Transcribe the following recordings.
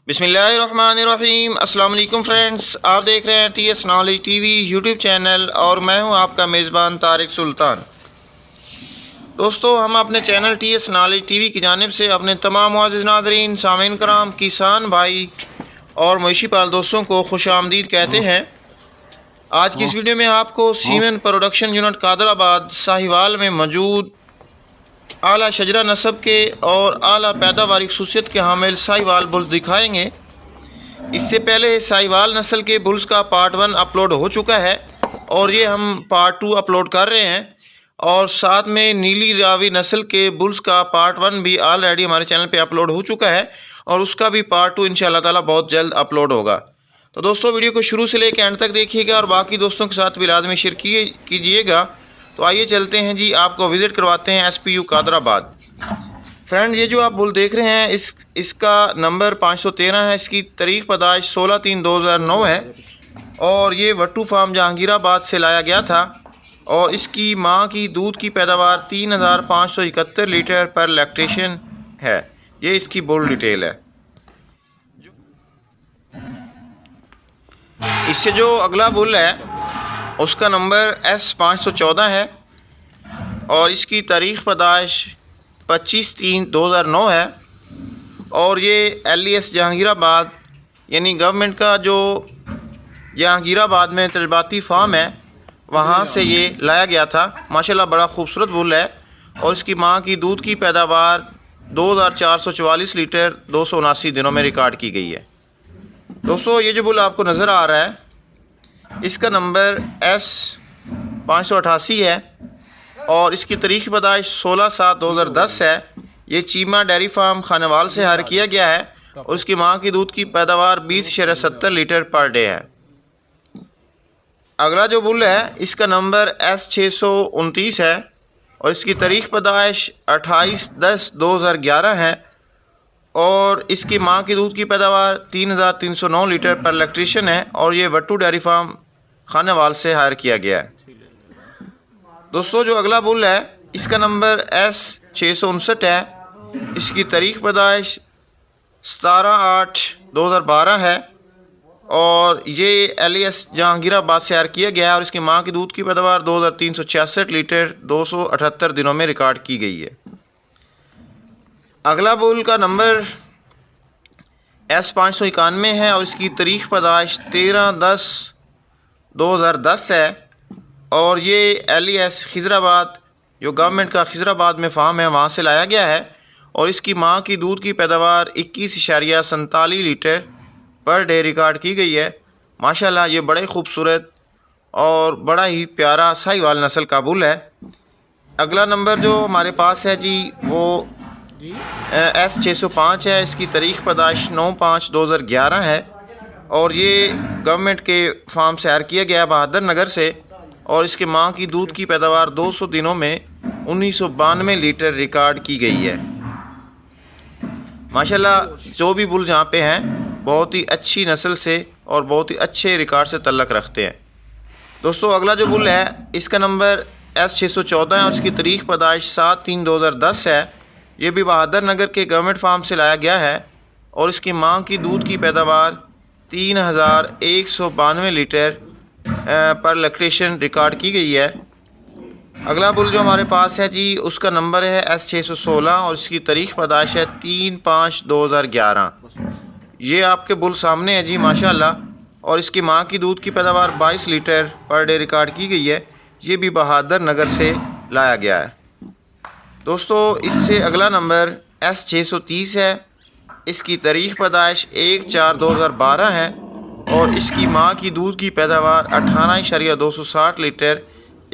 बिस्मिल्लाहिर्रहमानिर्रहीम। अस्सलाम वालेकुम फ्रेंड्स, आप देख रहे हैं TS knowledge TV YouTube channel और मैं हूं आपका मेज़बान तारिक सुल्तान। दोस्तों, हम अपने चैनल TS नॉलेज TV की जानिब से अपने तमाम मुअज़्ज़िज़ नाज़रीन, सामीन कराम, किसान भाई और मवेशी पाल दोस्तों को खुशामदीद कहते हैं। आज की इस वीडियो में आपको cement production unit Qadirabad Sahiwal में मौजूद आला शजरा नस्ब के और आला पैदावारी खसूसियत के हामिल साहिवाल बुल्स दिखाएंगे। इससे पहले साहिवाल नस्ल के बुल्स का पार्ट 1 अपलोड हो चुका है और ये हम पार्ट 2 अपलोड कर रहे हैं, और साथ में नीली रावी नस्ल के बुल्स का पार्ट 1 भी ऑलरेडी हमारे चैनल पे अपलोड हो चुका है और उसका भी पार्ट 2 इंशाअल्लाह ताला बहुत जल्द अपलोड होगा। तो दोस्तों, वीडियो को शुरू से लेकर एंड तक देखिएगा और बाकी दोस्तों के साथ भी लाजमी शेयर कीजिएगा। तो आइए चलते हैं जी, आपको विज़िट करवाते हैं SPU कादराबाद। फ्रेंड, ये जो आप बुल देख रहे हैं इसका नंबर 513 है। इसकी तारीख पैदाइश 16/3/2009 है और ये वट्टू फार्म जहांगीराबाद से लाया गया था और इसकी माँ की दूध की पैदावार 3571 लीटर पर लैक्टेशन है। ये इसकी बुल डिटेल है। इससे जो अगला बुल है उसका नंबर S514 है और इसकी तारीख पैदाइश 25/3/2009 है और ये LES जहांगीराबाद यानी गवर्नमेंट का जो जहांगीराबाद में तजबाती फार्म है वहाँ से ये लाया गया था। माशाल्लाह बड़ा खूबसूरत बुल है और इसकी माँ की दूध की पैदावार 2444 लीटर 279 दिनों में रिकॉर्ड की गई है। दोस्तों, ये जो बुल आपको नज़र आ रहा है इसका नंबर S588 है और इसकी तारीख पैदाइश 16/7/2010 है। ये चीमा डेयरी फार्म खानेवाल से हायर किया गया है और इसकी माँ की दूध की पैदावार 20.70 लीटर पर डे है। अगला जो बुल है इसका नंबर S629 है और इसकी तारीख पैदाइश 28/10/2011 है और इसकी माँ की दूध की पैदावार 3309 लीटर पर लैक्टेशन है और ये वट्टू डेयरी फार्म खानेवाल से हायर किया गया है। दोस्तों, जो अगला बुल है इसका नंबर S659 है। इसकी तारीख पैदाइश 17/8/2012 है और ये LES जहांगीराबाद से हायर किया गया है और इसकी माँ की दूध की पैदावार 2366 लीटर 278 दिनों में रिकॉर्ड की गई है। अगला बुल का नंबर S591 है और इसकी तारीख पैदाइश 13/10/2010 है और ये LES खिजराबाद जो गवर्नमेंट का खिजराबाद में फार्म है वहाँ से लाया गया है और इसकी माँ की दूध की पैदावार 21.47 लीटर पर डे रिकॉर्ड की गई है। माशाल्लाह ये बड़े खूबसूरत और बड़ा ही प्यारा साहिवाल नस्ल का बुल है। अगला नंबर जो हमारे पास है जी वो S605 है। इसकी तारीख पैदाइश 9/5/2011 है और ये गवर्नमेंट के फार्म से हायर किया गया है बहादुर नगर से और इसके माँ की दूध की पैदावार 200 दिनों में 1992 लीटर रिकॉर्ड की गई है। माशाल्लाह जो भी बुल यहाँ पे हैं बहुत ही अच्छी नस्ल से और बहुत ही अच्छे रिकॉर्ड से तल्लक रखते हैं। दोस्तों, अगला जो बुल है इसका नंबर S614 है और इसकी तारीख पैदाइश 7/3/2010 है। ये भी बहादुर नगर के गवर्नमेंट फार्म से लाया गया है और इसकी माँ की दूध की पैदावार 3192 लीटर पर लैक्टेशन रिकॉर्ड की गई है। अगला बुल जो हमारे पास है जी उसका नंबर है S616 और इसकी तारीख पैदाइश है 3/5/2011। ये आपके बुल सामने है जी माशाल्लाह और इसकी माँ की दूध की पैदावार 22 लीटर पर डे रिकॉर्ड की गई है। ये भी बहादुर नगर से लाया गया है। दोस्तों, इससे अगला नंबर S630 है। इसकी तारीख पैदाइश 1/4/2012 है और इसकी माँ की दूध की पैदावार 18.260 लीटर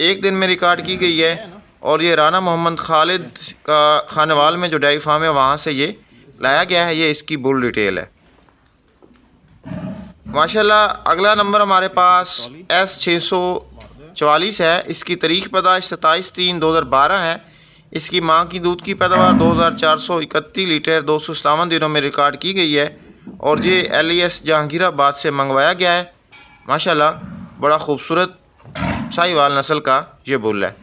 एक दिन में रिकॉर्ड की गई है और ये राना मोहम्मद खालिद का खानेवाल में जो डेयरी फार्म है वहाँ से ये लाया गया है। ये इसकी बुल डिटेल है। माशाल्लाह अगला नंबर हमारे पास S644 है। इसकी तारीख पैदाइश 27/3/2012 है। इसकी माँ की दूध की पैदावार 2431 लीटर 257 दिनों में रिकॉर्ड की गई है और ये LES जहांगीराबाद से मंगवाया गया है। माशाल्लाह बड़ा खूबसूरत साहिवाल नस्ल का ये बुल है।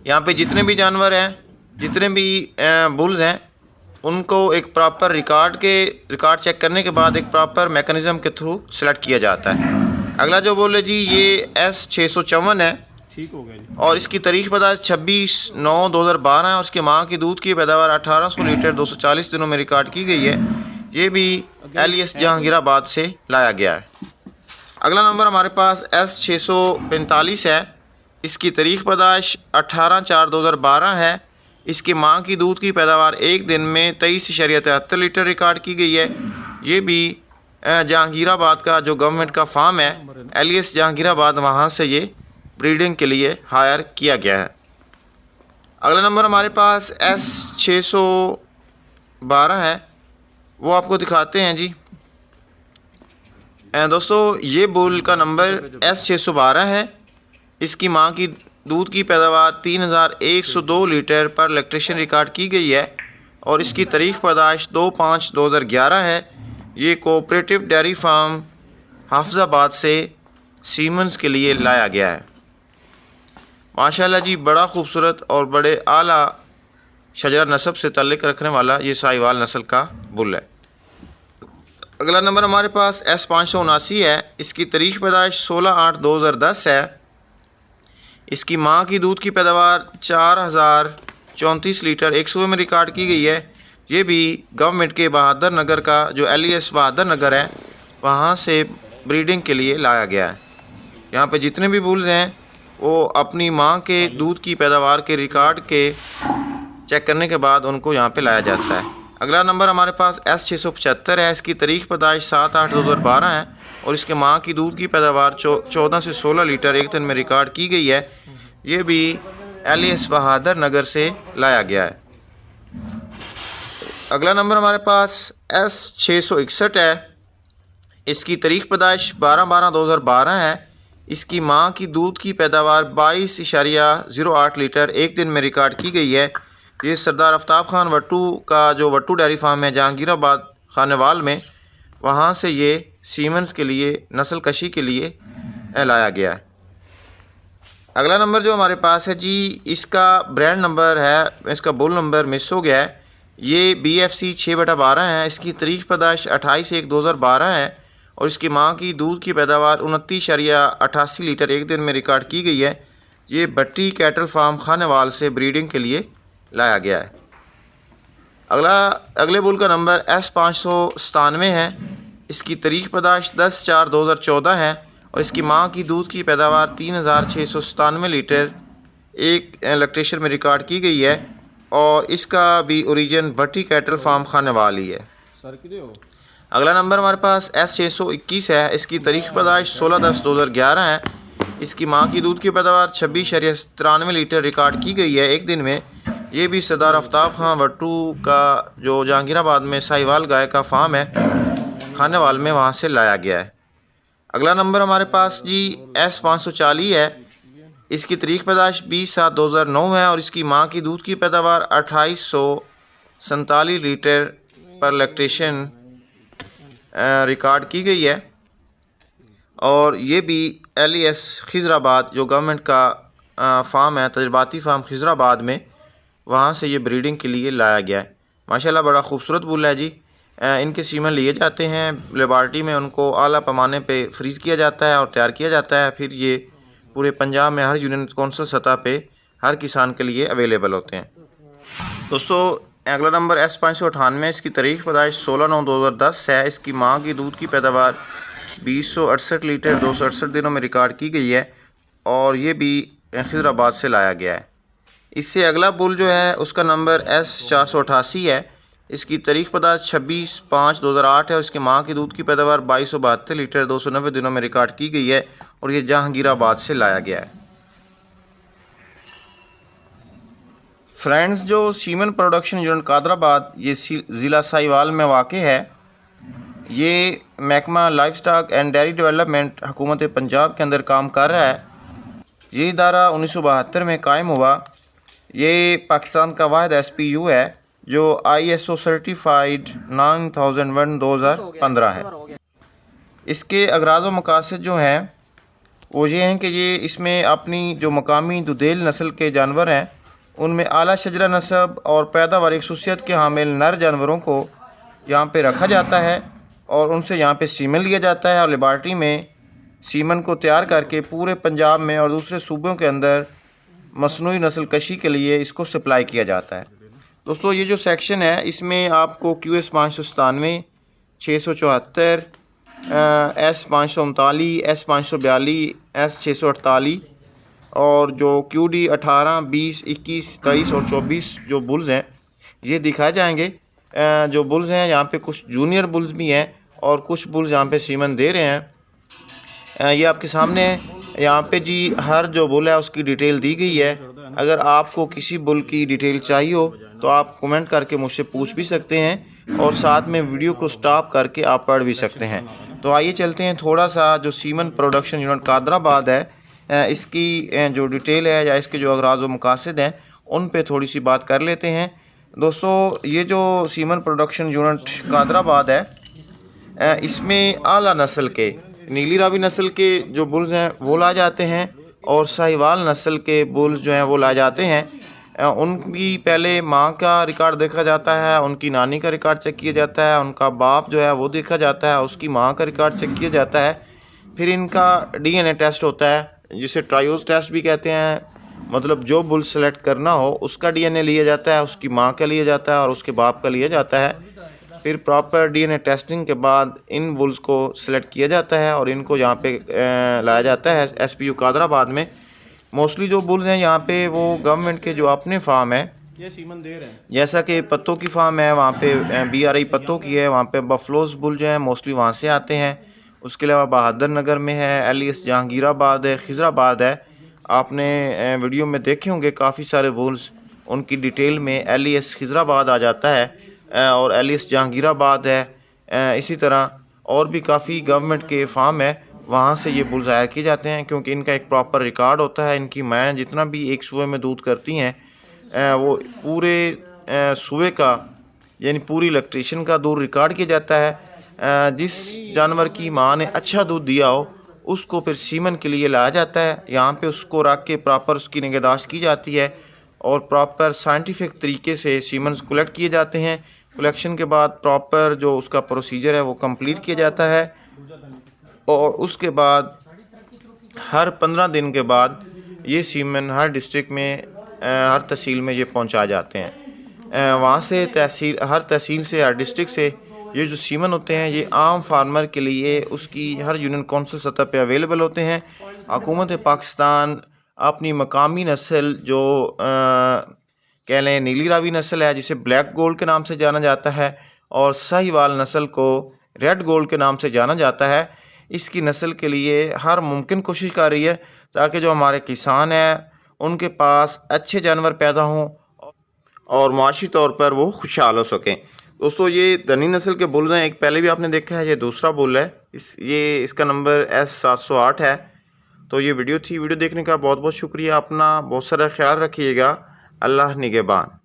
यहाँ पे जितने भी जानवर हैं, जितने भी बुल्स हैं, उनको एक प्रॉपर रिकॉर्ड चेक करने के बाद एक प्रॉपर मैकेनिज़्म के थ्रू सेलेक्ट किया जाता है। अगला जो बोले जी ये S654 है, ठीक हो गया जी। और इसकी तारीख पैदाइश 26/9/2012 है और उसके माँ की दूध की पैदावार 1800 लीटर 240 दिनों में रिकॉर्ड की गई है। ये भी LES जहांगीराबाद से लाया गया है। अगला नंबर हमारे पास S645 है। इसकी तारीख पैदाइश 18/4/2012 है। इसकी माँ की दूध की पैदावार एक दिन में 23.73 लीटर रिकॉर्ड की गई है। ये भी जहांगीराबाद का जो गवर्नमेंट का फार्म है LES जहांगीराबाद, वहाँ से ये ब्रीडिंग के लिए हायर किया गया है। अगला नंबर हमारे पास S612 है, वो आपको दिखाते हैं जी। दोस्तों ये बुल का नंबर S612 है। इसकी माँ की दूध की पैदावार 3102 लीटर पर लैक्टेशन रिकॉर्ड की गई है और इसकी तारीख पैदाइश 2/5/2011 है। ये कोऑपरेटिव डेयरी फार्म हाफिजाबाद से सीमेंस के लिए लाया गया है। माशाल्लाह जी, बड़ा खूबसूरत और बड़े आला शजरा नस्ब से ताल्लुक़ रखने वाला ये साहिवाल नस्ल का बुल है। अगला नंबर हमारे पास S579 है। इसकी तारीख पैदाइश 16/8/2010 है। इसकी माँ की दूध की पैदावार 4034 लीटर 100 में रिकॉर्ड की गई है। ये भी गवर्नमेंट के बहादुर नगर का जो LES बहादुर नगर है, वहाँ से ब्रीडिंग के लिए लाया गया है। यहाँ पे जितने भी बुल्स हैं वो अपनी माँ के दूध की पैदावार के रिकॉर्ड के चेक करने के बाद उनको यहाँ पे लाया जाता है। अगला नंबर हमारे पास S675 है। इसकी तारीख पैदाइश 7/8/2012 है और इसके माँ की दूध की पैदावार 14 से 16 लीटर एक दिन में रिकॉर्ड की गई है। ये भी LES बहादुर नगर से लाया गया है। अगला नंबर हमारे पास S661 है। इसकी तारीख पैदाइश 12/12/2012 है। इसकी माँ की दूध की पैदावार 22.08 लीटर एक दिन में रिकॉर्ड की गई है। ये सरदार आफ्ताब खान वट्टू का जो वट्टू डेयरी फार्म है जहांगीराबाद खानेवाल में, वहाँ से ये सीमेंस के लिए नस्ल कशी के लिए लाया गया है। अगला नंबर जो हमारे पास है जी, इसका ब्रांड नंबर है, इसका बुल नंबर मिस हो गया है। ये BFC 6/12 है। इसकी तारीख पैदाइश 28/1/2012 है और इसकी माँ की दूध की पैदावार 29.88 लीटर एक दिन में रिकॉर्ड की गई है। ये भट्टी कैटल फार्म खानेवाल से ब्रीडिंग के लिए लाया गया है। अगले बुल का नंबर S597 है। इसकी तारीख पैदाइश 10/4/2014 है और इसकी माँ की दूध की पैदावार 3697 लीटर एक लैक्टेशन में रिकॉर्ड की गई है और इसका भी ओरिजिन भट्टी कैटल फार्म खानेवाल ही है। अगला नंबर हमारे पास S621 है। इसकी तारीख पैदाइश 16/10/2011 है। इसकी माँ की दूध की पैदावार 26.93 लीटर रिकॉर्ड की गई है एक दिन में। ये भी सरदार आफ्ताब खान वट्टू का जो जहांगीराबाद में साहिवाल गाय का फार्म है खानेवाल में, वहाँ से लाया गया है। अगला नंबर हमारे पास जी S540 है। इसकी तारीख पैदाइश 20/7/2009 है और इसकी माँ की दूध की पैदावार 2847 लीटर पर लैक्टेशन रिकॉर्ड की गई है और ये भी LES खिजराबाद जो गवर्नमेंट का फार्म है, तजर्बाती फार्म खिजराबाद में, वहाँ से ये ब्रीडिंग के लिए लाया गया है। माशाल्लाह बड़ा खूबसूरत बुल है जी। इनके सीमन लिए जाते हैं लेबॉर्ट्री में, उनको आला पैमाने पे फ्रीज़ किया जाता है और तैयार किया जाता है। फिर ये पूरे पंजाब में हर यूनियन कौंसिल सतह पे हर किसान के लिए अवेलेबल होते हैं। दोस्तों अगला नंबर S598। इसकी तारीख पैदाइश 16/9/2010 है। इसकी माँ की दूध की पैदावार 2068 लीटर 268 दिनों में रिकॉर्ड की गई है और ये भी खिजराबाद से लाया गया है। इससे अगला बुल जो है उसका नंबर S488 है। इसकी तारीख पैदाइश 26/5/2008 है और इसकी माँ की दूध की पैदावार 2272 लीटर 290 दिनों में रिकॉर्ड की गई है और ये जहांगीराबाद से लाया गया है। फ्रेंड्स, जो सीमन प्रोडक्शन यूनिट कादराबाद ये ज़िला साहिवाल में वाक़ है, ये महकमा life stock and dairy development हुकूमत पंजाब के अंदर काम कर रहा है। ये इदारा 1972 में कायम हुआ। ये पाकिस्तान का वाहिद SPU है जो ISO सर्टिफाइड 9001/2015 है। इसके अगराज़ व मकासद जो हैं वो ये हैं कि ये इसमें अपनी जो मकामी दुधेल नस्ल के जानवर हैं उनमें आला शजरा नस्ब और पैदावार खसूसियत के हामिल नर जानवरों को यहाँ पे रखा जाता है और उनसे यहाँ पे सीमन लिया जाता है और लेबार्ट्री में सीमन को तैयार करके पूरे पंजाब में और दूसरे सूबों के अंदर मसनूई नस्ल कशी के लिए इसको सप्लाई किया जाता है। दोस्तों ये जो सेक्शन है इसमें आपको QS 597, 674, S 539, S 542, S 648 और जो QD 18, 20, 21, 23 और 24 जो बुल्स हैं ये दिखाए जाएंगे। जो बुल्स हैं यहाँ पे कुछ जूनियर बुल्स भी हैं और कुछ बुल्स यहाँ पे सीमन दे रहे हैं। ये आपके सामने है। यहाँ पे जी हर जो बुल है उसकी डिटेल दी गई है। अगर आपको किसी बुल की डिटेल चाहिए हो तो आप कमेंट करके मुझसे पूछ भी सकते हैं और साथ में वीडियो को स्टॉप करके आप पढ़ भी सकते हैं। तो आइए चलते हैं थोड़ा सा जो सीमन प्रोडक्शन यूनिट कादराबाद है इसकी जो डिटेल है या इसके जो अगराज़ व मकासद हैं उन पे थोड़ी सी बात कर लेते हैं। दोस्तों ये जो सीमन प्रोडक्शन यूनिट कादराबाद है इसमें आला नस्ल के नीली रावी नस्ल के जो बुल्स हैं वो लाए जाते हैं और साहिवाल नस्ल के बुल्स जो हैं वो लाए जाते हैं। उनकी पहले माँ का रिकॉर्ड देखा जाता है, उनकी नानी का रिकॉर्ड चेक किया जाता है, उनका बाप जो है वो देखा जाता है, उसकी माँ का रिकॉर्ड चेक किया जाता है। फिर इनका DNA टेस्ट होता है जिसे ट्रायोज टेस्ट भी कहते हैं। मतलब जो बुल सेलेक्ट करना हो उसका DNA लिया जाता है, उसकी माँ का लिया जाता है और उसके बाप का लिया जाता है। फिर प्रॉपर DNA टेस्टिंग के बाद इन बुल्स को सिलेक्ट किया जाता है और इनको यहाँ पे लाया जाता है SPU कादराबाद में। मोस्टली जो बुल्स हैं यहाँ पे वो गवर्नमेंट के जो अपने फार्म है ये सीमन दे रहे हैं, जैसा कि पत्तों की फार्म है वहाँ पे BRI पत्तों की है, वहाँ पे बफलोज बुल जो है मोस्टली वहाँ से आते हैं। उसके अलावा बहादुर नगर में है, LES जहांगीराबाद है, खिजराबाद है। आपने वीडियो में देखे होंगे काफ़ी सारे बुल्स, उनकी डिटेल में LES खिजराबाद आ जाता है और LES जहांगीराबाद है। इसी तरह और भी काफ़ी गवर्नमेंट के फार्म है वहाँ से ये बुल ज़ाहिर किए जाते हैं क्योंकि इनका एक प्रॉपर रिकॉर्ड होता है। इनकी मैं जितना भी एक सूबे में दूध करती हैं वो पूरे सूबे का यानी पूरी इलेक्ट्रेशन का दूध रिकॉर्ड किया जाता है। जिस जानवर की माँ ने अच्छा दूध दिया हो उसको फिर सीमन के लिए लाया जाता है। यहाँ पे उसको रख के प्रॉपर उसकी निगहदाश्त की जाती है और प्रॉपर साइंटिफिक तरीके से सीमन्स कलेक्ट किए जाते हैं। कलेक्शन के बाद प्रॉपर जो उसका प्रोसीजर है वो कंप्लीट किया जाता है और उसके बाद हर 15 दिन के बाद ये सीमन हर डिस्ट्रिक्ट में हर तहसील में ये पहुंचा जाते हैं। वहाँ से हर तहसील से हर डिस्ट्रिक्ट से ये जो सीमन होते हैं ये आम फार्मर के लिए उसकी हर यूनियन कौंसिल सतह पे अवेलेबल होते हैं। हुकूमत पाकिस्तान अपनी मकामी नस्ल जो कह लें नीली रावी नस्ल है जिसे ब्लैक गोल्ड के नाम से जाना जाता है और साहिवाल नस्ल को रेड गोल्ड के नाम से जाना जाता है, इसकी नस्ल के लिए हर मुमकिन कोशिश कर रही है ताकि जो हमारे किसान हैं उनके पास अच्छे जानवर पैदा हों और माशी तौर पर वो खुशहाल हो सकें। दोस्तों ये धनी नस्ल के बुल्स हैं, एक पहले भी आपने देखा है, ये दूसरा बुल है। इसका नंबर S 708 है। तो ये वीडियो थी। वीडियो देखने का बहुत बहुत शुक्रिया। अपना बहुत सारा ख्याल रखिएगा। अल्लाह निगहबान।